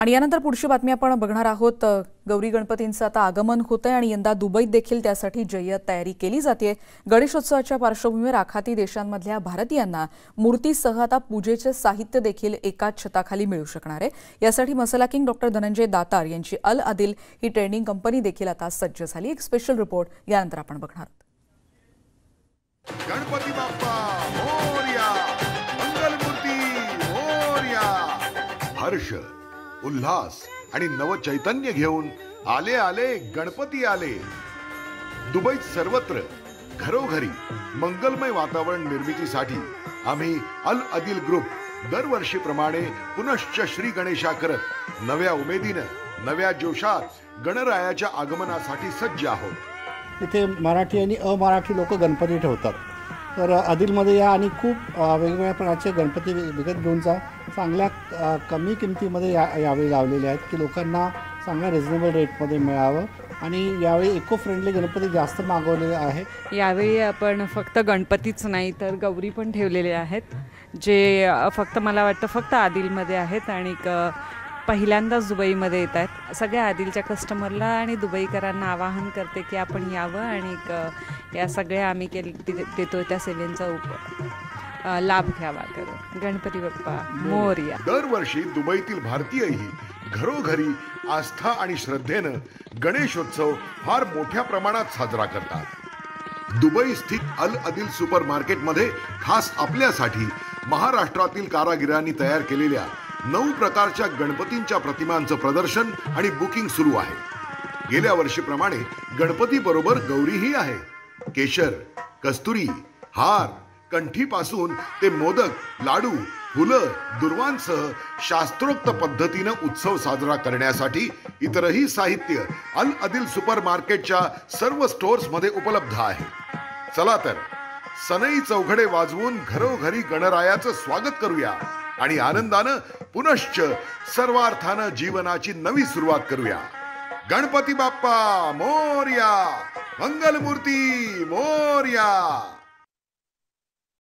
आणि यानंतर पुढची बातमी आपण बघणार आहोत। गौरी गणपतींचं आता आगमन होतंय आणि यंदा दुबईत देखील त्यासाठी जय्यत तयारी केली जाते। गणेशोत्सवाच्या पार्श्वभूमीवर आखाती देशांमधल्या भारतीयांना मूर्तीसह आता पूजेचे साहित्य देखील एकाच छताखाली मिळू शकणार आहे। यासाठी मसाला किंग डॉक्टर धनंजय दातार यांची अल आदिल ही ट्रेनिंग कंपनी देखील आता सज्ज झाली। एक स्पेशल रिपोर्ट यानंतर आपण बघणार आहोत। गणपती बाप्पा मोरया, मंगलमूर्ती मोरया। हर्ष, उल्हास आणि नव चैतन्य घेऊन आले आले गणपती आले। दुबईत सर्वत्र घरोघरी मंगलमय वातावरण निर्मितीसाठी आम्ही अल आदिल ग्रुप दरवर्षीप्रमाणे पुनश्च श्री गणेशा करत नव्या उमेदीनं नव्या जोशात गणरायाच्या आगमनासाठी सज्ज आहोत। इथे मराठी आणि अमराठी लोक गणपती ठेवतात, तर आदिलमध्ये या आणि खूप वेगवेगळ्या प्रकारचे गणपती विकत घेऊन जा चांगल्या कमी किमतीमध्ये यावेळी लावलेले आहेत की लोकांना चांगल्या रिजनेबल रेटमध्ये मिळावं। आणि यावेळी इको फ्रेंडली गणपती जास्त मागवलेले आहे। यावेळी आपण फक्त गणपतीच नाही तर गौरी पण ठेवलेले आहेत, जे फक्त मला वाटतं फक्त आदिलमध्ये आहेत आणि पहिल्यांदाच दुबईमध्ये येत आहेत। सगळ्या आदिलच्या कस्टमरला आणि दुबईकरांना आवाहन करते की आपण यावं आणि या सगळ्या आम्ही देतो त्या सेवेचा लाभ घ्यावा। करून गणपती बाप्पा मोरया। दरवर्षी दुबईतील भारतीयही घरोघरी आस्था आणि श्रद्धेनं गणेशोत्सव फार मोठ्या प्रमाणात साजरा करतात। दुबई स्थित अल आदिल सुपर मार्केटमध्ये खास आपल्यासाठी महाराष्ट्रातील कारागिरांनी तयार केलेल्या 9 प्रकारच्या गणपतींच्या प्रतिमांचं प्रदर्शन आणि बुकिंग सुरू आहे। गेल्या वर्षीप्रमाणे गणपती बरोबर गौरीही आहे। केशर, कस्तुरी, हार, कंठीपासून ते मोदक, लाडू, फुलं, दुर्वांसह शास्त्रोक्त पद्धतीनं उत्सव साजरा करण्यासाठी इतरही साहित्य अल आदिल सुपर मार्केटच्या सर्व स्टोअर्समध्ये उपलब्ध आहे। चला तर सनई चौघडे वाजवून घरोघरी गणरायाचं स्वागत करूया आणि आनंदानं पुनश्च सर्वार्थानं जीवनाची नवी सुरुवात करूया। गणपती बाप्पा मोरया, मंगलमूर्ती मोरया।